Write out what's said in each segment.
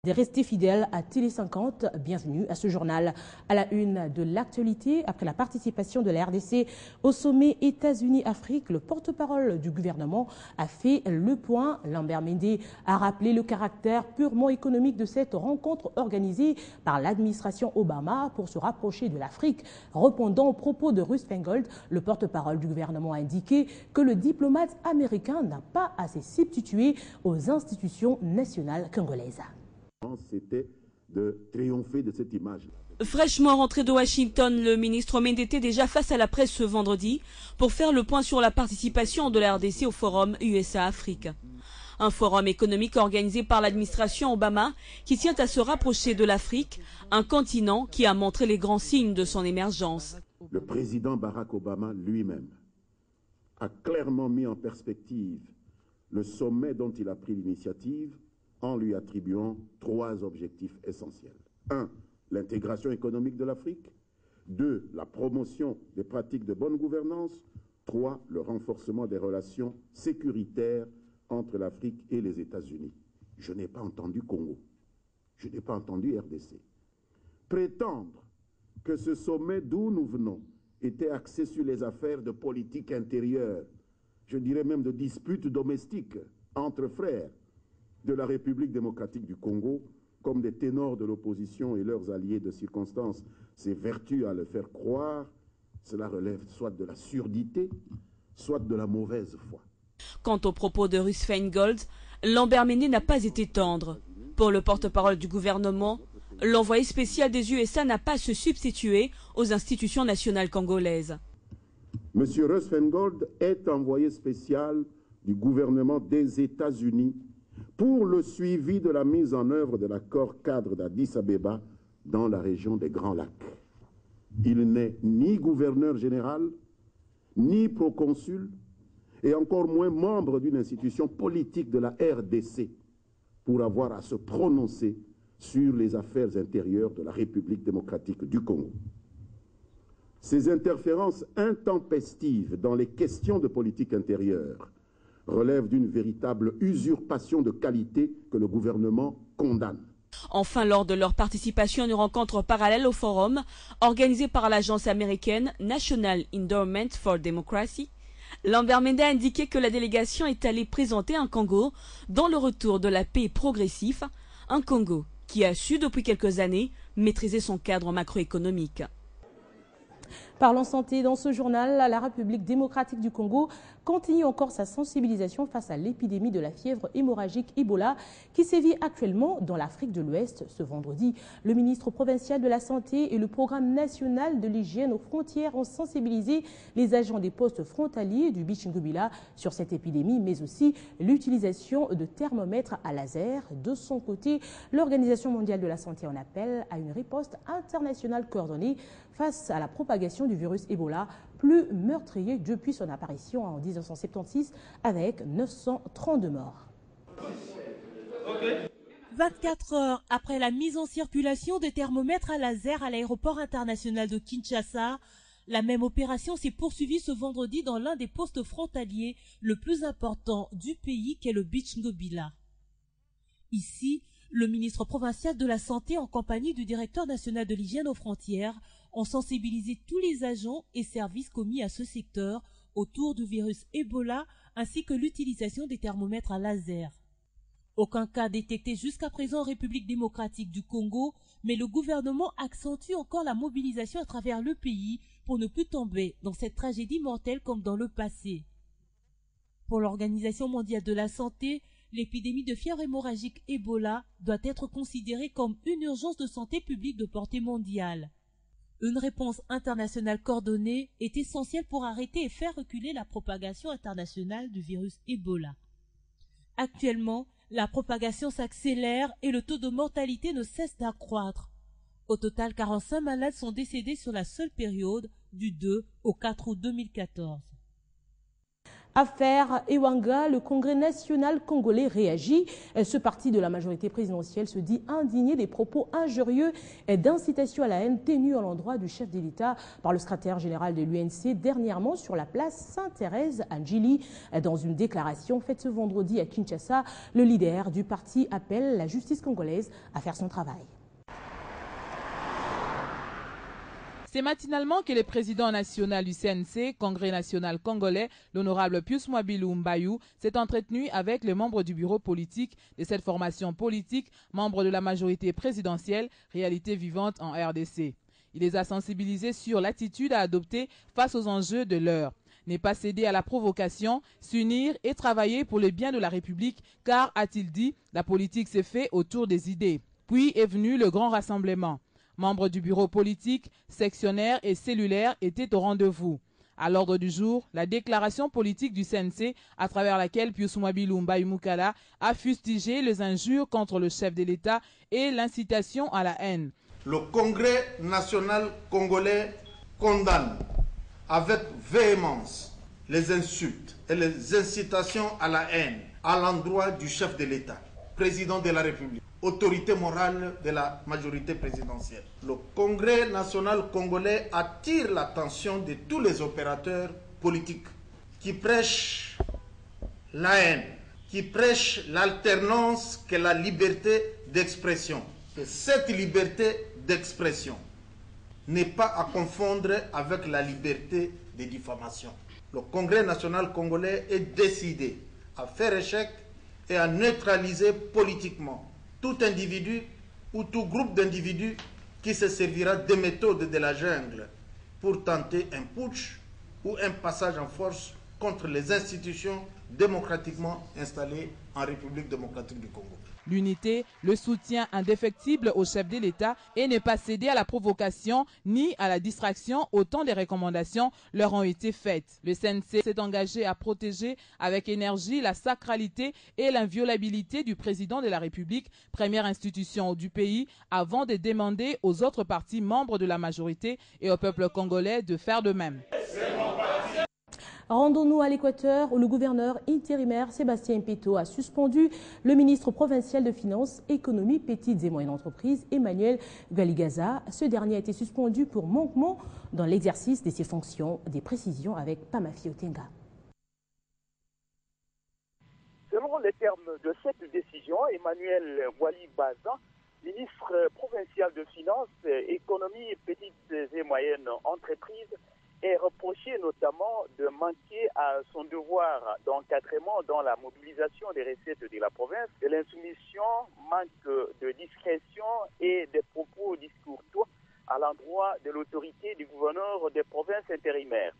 de rester fidèles à Télé 50. Bienvenue à ce journal. À la une de l'actualité, après la participation de la RDC au sommet États-Unis-Afrique, le porte-parole du gouvernement a fait le point. Lambert Mende a rappelé le caractère purement économique de cette rencontre organisée par l'administration Obama pour se rapprocher de l'Afrique. Répondant aux propos de Russ Feingold, le porte-parole du gouvernement a indiqué que le diplomate américain n'a pas à se substituer aux institutions nationales congolaises. C'était de triompher de cette image. Fraîchement rentré de Washington, le ministre Mende était déjà face à la presse ce vendredi pour faire le point sur la participation de la RDC au forum USA-Afrique. Un forum économique organisé par l'administration Obama qui tient à se rapprocher de l'Afrique, un continent qui a montré les grands signes de son émergence. Le président Barack Obama lui-même a clairement mis en perspective le sommet dont il a pris l'initiative en lui attribuant 3 objectifs essentiels. 1. L'intégration économique de l'Afrique. 2. La promotion des pratiques de bonne gouvernance. 3. Le renforcement des relations sécuritaires entre l'Afrique et les États-Unis. Je n'ai pas entendu Congo. Je n'ai pas entendu RDC. Prétendre que ce sommet d'où nous venons était axé sur les affaires de politique intérieure, je dirais même de disputes domestiques entre frères de la République démocratique du Congo, comme des ténors de l'opposition et leurs alliés de circonstance s'évertuent à le faire croire, cela relève soit de la surdité, soit de la mauvaise foi. Quant aux propos de Russ Feingold, Lambert Mende n'a pas été tendre. Pour le porte-parole du gouvernement, l'envoyé spécial des USA n'a pas à se substituer aux institutions nationales congolaises. M. Russ Feingold est envoyé spécial du gouvernement des États-Unis pour le suivi de la mise en œuvre de l'accord cadre d'Addis Abeba dans la région des Grands Lacs. Il n'est ni gouverneur général, ni proconsul, et encore moins membre d'une institution politique de la RDC pour avoir à se prononcer sur les affaires intérieures de la République démocratique du Congo. Ces interférences intempestives dans les questions de politique intérieure relèvent d'une véritable usurpation de qualité que le gouvernement condamne. Enfin, lors de leur participation à une rencontre parallèle au forum, organisée par l'agence américaine National Endowment for Democracy, Lambert Mende a indiqué que la délégation est allée présenter un Congo dont le retour de la paix est progressif, un Congo qui a su depuis quelques années maîtriser son cadre macroéconomique. Parlons santé dans ce journal. La République démocratique du Congo continue encore sa sensibilisation face à l'épidémie de la fièvre hémorragique Ebola qui sévit actuellement dans l'Afrique de l'Ouest. Ce vendredi, le ministre provincial de la Santé et le programme national de l'hygiène aux frontières ont sensibilisé les agents des postes frontaliers du Bichi-Ngobila sur cette épidémie, mais aussi l'utilisation de thermomètres à laser. De son côté, l'Organisation mondiale de la santé en appelle à une riposte internationale coordonnée face à la propagation du virus Ebola, plus meurtrier depuis son apparition en 1976 avec 932 morts. 24 heures après la mise en circulation des thermomètres à laser à l'aéroport international de Kinshasa, la même opération s'est poursuivie ce vendredi dans l'un des postes frontaliers le plus important du pays qu'est le Bichi-Ngobila. Ici, le ministre provincial de la Santé en compagnie du directeur national de l'hygiène aux frontières ont sensibilisé tous les agents et services commis à ce secteur autour du virus Ebola ainsi que l'utilisation des thermomètres à laser. Aucun cas détecté jusqu'à présent en République démocratique du Congo, mais le gouvernement accentue encore la mobilisation à travers le pays pour ne plus tomber dans cette tragédie mortelle comme dans le passé. Pour l'Organisation mondiale de la santé, l'épidémie de fièvre hémorragique Ebola doit être considérée comme une urgence de santé publique de portée mondiale. Une réponse internationale coordonnée est essentielle pour arrêter et faire reculer la propagation internationale du virus Ebola. Actuellement, la propagation s'accélère et le taux de mortalité ne cesse d'accroître. Au total, 45 malades sont décédés sur la seule période du 2 au 4 août 2014. Affaire Ewanga, le Congrès national congolais réagit. Ce parti de la majorité présidentielle se dit indigné des propos injurieux et d'incitation à la haine tenus à l'endroit du chef de l'État par le secrétaire général de l'UNC dernièrement sur la place Sainte-Thérèse à Njili. Dans une déclaration faite ce vendredi à Kinshasa, le leader du parti appelle la justice congolaise à faire son travail. C'est matinalement que le président national du CNC, Congrès national congolais, l'honorable Pius Mwabilou Mbayou, s'est entretenu avec les membres du bureau politique de cette formation politique, membres de la majorité présidentielle, réalité vivante en RDC. Il les a sensibilisés sur l'attitude à adopter face aux enjeux de l'heure. Ne pas céder à la provocation, s'unir et travailler pour le bien de la République, car, a-t-il dit, la politique s'est faite autour des idées. Puis est venu le grand rassemblement. Membres du bureau politique, sectionnaires et cellulaires étaient au rendez-vous. À l'ordre du jour, la déclaration politique du CNC, à travers laquelle Pius Mwabilou Mbayou Mukala a fustigé les injures contre le chef de l'État et l'incitation à la haine. Le Congrès national congolais condamne avec véhémence les insultes et les incitations à la haine à l'endroit du chef de l'État, président de la République, autorité morale de la majorité présidentielle. Le Congrès national congolais attire l'attention de tous les opérateurs politiques qui prêchent la haine, qui prêchent l'alternance qu'est la liberté d'expression. Et cette liberté d'expression n'est pas à confondre avec la liberté de diffamation. Le Congrès national congolais est décidé à faire échec et à neutraliser politiquement tout individu ou tout groupe d'individus qui se servira des méthodes de la jungle pour tenter un putsch ou un passage en force contre les institutions démocratiquement installées en République démocratique du Congo. L'unité, le soutien indéfectible au chef de l'État et ne pas céder à la provocation ni à la distraction, autant des recommandations leur ont été faites. Le CNC s'est engagé à protéger avec énergie la sacralité et l'inviolabilité du président de la République, première institution du pays, avant de demander aux autres partis membres de la majorité et au peuple congolais de faire de même. Rendons-nous à l'Équateur où le gouverneur intérimaire Sébastien Mpeto a suspendu le ministre provincial de Finances, Économie, Petites et Moyennes Entreprises, Emmanuel Galigaza. Ce dernier a été suspendu pour manquement dans l'exercice de ses fonctions. Des précisions avec Pamafi Otenga. Selon les termes de cette décision, Emmanuel Galigaza, ministre provincial de Finances, Économie, Petites et Moyennes Entreprises, est reproché notamment de manquer à son devoir d'encadrement dans la mobilisation des recettes de la province, de l'insoumission, manque de discrétion et des propos discourtois à l'endroit de l'autorité du gouverneur des provinces intérimaires.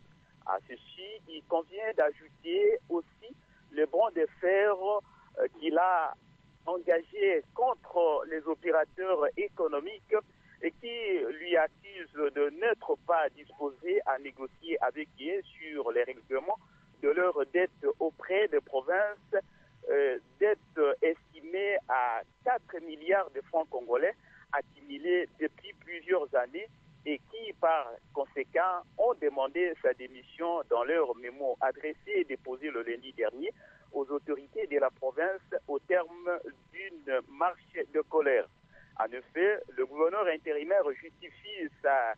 À ceci, il convient d'ajouter aussi le bond de fer qu'il a engagé contre les opérateurs économiques et qui lui accuse de n'être pas disposé à négocier avec eux sur les règlements de leurs dettes auprès des provinces, dettes estimées à 4 milliards de francs congolais accumulées depuis plusieurs années et qui, par conséquent, ont demandé sa démission dans leur mémo adressé et déposé le lundi dernier aux autorités de la province au terme d'une marche de colère. En effet, le gouverneur intérimaire justifie sa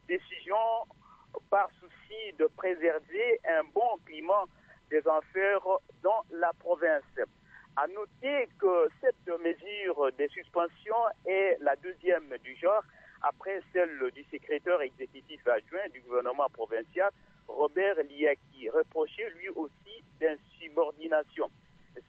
décision par souci de préserver un bon climat des affaires dans la province. À noter que cette mesure de suspension est la deuxième du genre, après celle du secrétaire exécutif adjoint du gouvernement provincial, Robert Liaki, reproché lui aussi d'insubordination.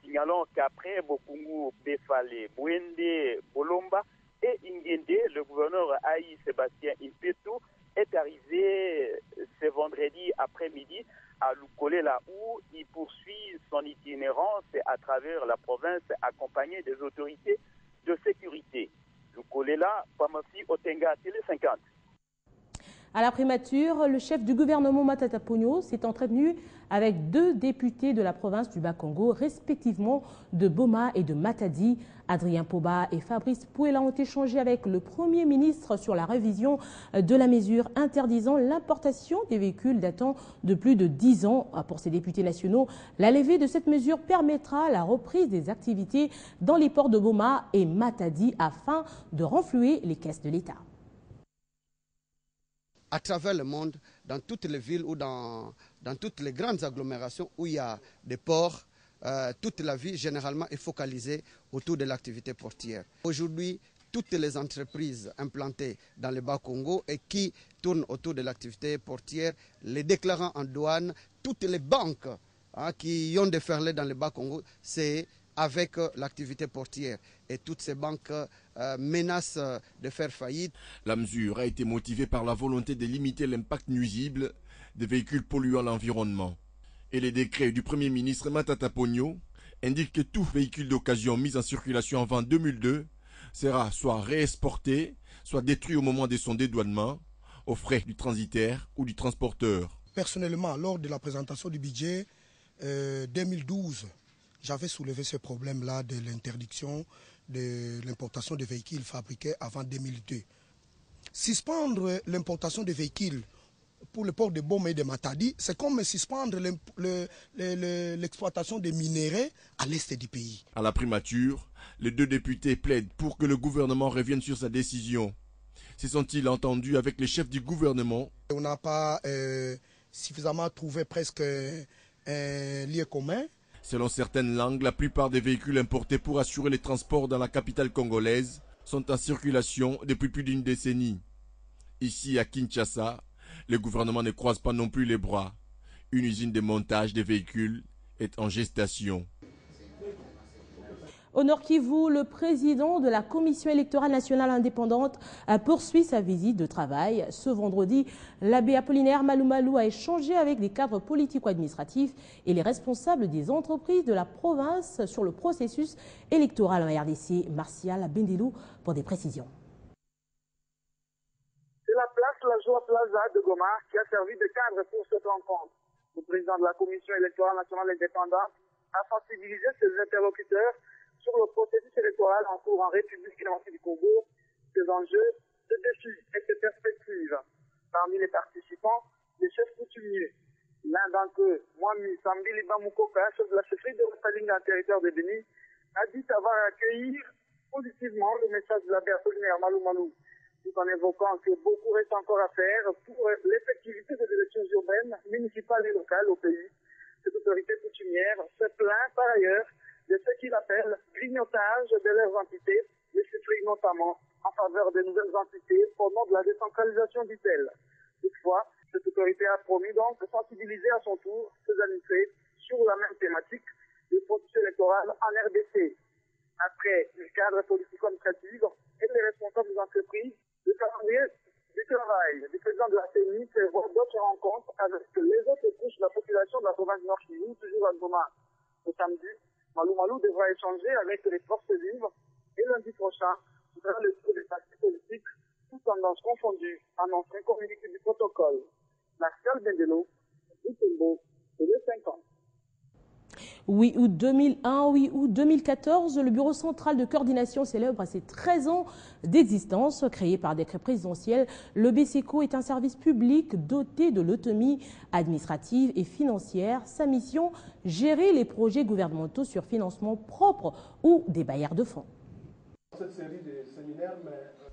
Signalons qu'après Bokungu, Befale, Bwende, Bolomba et Ingende, le gouverneur Aïe Sébastien Mpeto est arrivé ce vendredi après-midi à Lukolela où il poursuit son itinérance à travers la province accompagné des autorités de sécurité. Lukolela, Pamafi Otenga, Télé 50. À la primature, le chef du gouvernement Matata Ponyo s'est entretenu avec 2 députés de la province du Bas-Congo, respectivement de Boma et de Matadi. Adrien Poba et Fabrice Pouela ont échangé avec le Premier ministre sur la révision de la mesure interdisant l'importation des véhicules datant de plus de 10 ans. Pour ces députés nationaux, la levée de cette mesure permettra la reprise des activités dans les ports de Boma et Matadi afin de renflouer les caisses de l'État. À travers le monde, dans toutes les villes ou dans toutes les grandes agglomérations où il y a des ports, toute la vie généralement est focalisée autour de l'activité portière. Aujourd'hui, toutes les entreprises implantées dans le Bas-Congo et qui tournent autour de l'activité portière, les déclarants en douane, toutes les banques qui ont déferlé dans le Bas-Congo, c'est avec l'activité portière. Et toutes ces banques menacent de faire faillite. La mesure a été motivée par la volonté de limiter l'impact nuisible des véhicules polluant l'environnement. Et les décrets du Premier ministre Matata Ponyo indiquent que tout véhicule d'occasion mis en circulation avant 2002 sera soit réexporté, soit détruit au moment de son dédouanement, aux frais du transitaire ou du transporteur. Personnellement, lors de la présentation du budget 2012, j'avais soulevé ce problème-là de l'interdiction de l'importation de véhicules fabriqués avant 2002. Suspendre l'importation de véhicules pour le port de Boma et de Matadi, c'est comme suspendre l'exploitation des minéraux à l'est du pays. À la primature, les 2 députés plaident pour que le gouvernement revienne sur sa décision. Se sont-ils entendus avec les chefs du gouvernement? On n'a pas suffisamment trouvé presque un lieu commun. Selon certaines langues, la plupart des véhicules importés pour assurer les transports dans la capitale congolaise sont en circulation depuis plus d'1 décennie. Ici à Kinshasa, le gouvernement ne croise pas non plus les bras. Une usine de montage des véhicules est en gestation. Au Nord Kivu, le président de la Commission électorale nationale indépendante poursuit sa visite de travail. Ce vendredi, l'abbé Apollinaire Malumalu a échangé avec des cadres politico-administratifs et les responsables des entreprises de la province sur le processus électoral en RDC. Martial Bendelou pour des précisions. C'est la place La Joie Plaza de Goma qui a servi de cadre pour cette rencontre. Le président de la Commission électorale nationale indépendante a sensibilisé ses interlocuteurs sur le processus électoral en cours en République démocratique du Congo, ses enjeux, ses défis et ses perspectives. Parmi les participants, les chefs coutumiers. L'un d'entre eux, Mwami Sambili Bamukoka, chef de la chefferie de Restaling dans le territoire de Béni, a dit avoir accueilli positivement le message de l'abbé Apollinaire Malumalu, tout en évoquant que beaucoup reste encore à faire pour l'effectivité des élections urbaines, municipales et locales au pays. Cette autorité coutumière se plaint par ailleurs de ce qu'il appelle grignotage de leurs entités, les chefferies notamment, en faveur de nouvelles entités au nom de la décentralisation dit-elle. Toutefois, cette autorité a promis donc de sensibiliser à son tour ses administrés sur la même thématique, le processus électoral en RDC. Après le cadre politico-administratif et les responsables des entreprises, le calendrier du travail du président de la CENI prévoit d'autres rencontres avec les autres couches de la population de la province du Nord Kivu, toujours à Goma. Ce samedi, Malumalu devra échanger avec les forces vives et lundi prochain, il sera le tour des partis politiques, toutes tendances confondues, annonce un communiqué du protocole. Martial Bendelo, Butembo, et le 50. 8 août 2001, 8 août 2014, le Bureau central de coordination célèbre ses 13 ans d'existence. Créé par décret présidentiel, le BCECO est un service public doté de l'autonomie administrative et financière. Sa mission, gérer les projets gouvernementaux sur financement propre ou des bailleurs de fonds.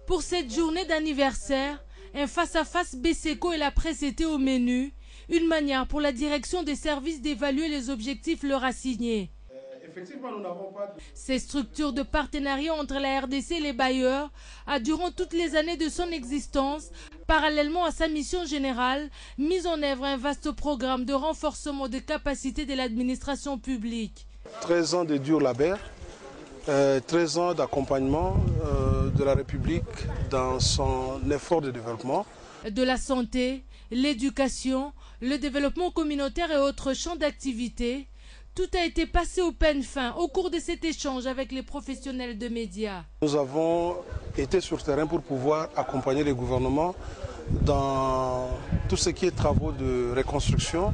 Pour cette journée d'anniversaire, un face-à-face BCECO et la presse étaient au menu. Une manière pour la direction des services d'évaluer les objectifs leur assignés. Effectivement, nous n'avons pas de... Ces structures de partenariat entre la RDC et les bailleurs a durant toutes les années de son existence, parallèlement à sa mission générale, mis en œuvre un vaste programme de renforcement des capacités de l'administration publique. 13 ans de dur labeur, 13 ans d'accompagnement de la République dans son effort de développement. De la santé, l'éducation, le développement communautaire et autres champs d'activité, tout a été passé au peigne fin au cours de cet échange avec les professionnels de médias. Nous avons été sur le terrain pour pouvoir accompagner le gouvernement dans tout ce qui est travaux de reconstruction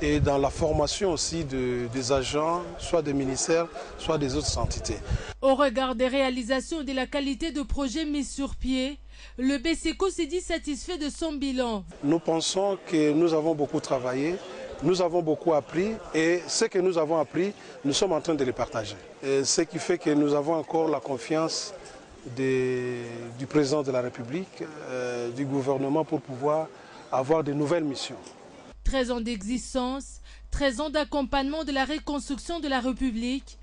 et dans la formation aussi des agents, soit des ministères, soit des autres entités. Au regard des réalisations et de la qualité de projets mis sur pied, le BCECO s'est dit satisfait de son bilan. Nous pensons que nous avons beaucoup travaillé, nous avons beaucoup appris et ce que nous avons appris, nous sommes en train de le partager. Et ce qui fait que nous avons encore la confiance du président de la République, du gouvernement pour pouvoir avoir de nouvelles missions. 13 ans d'existence, 13 ans d'accompagnement de la reconstruction de la République.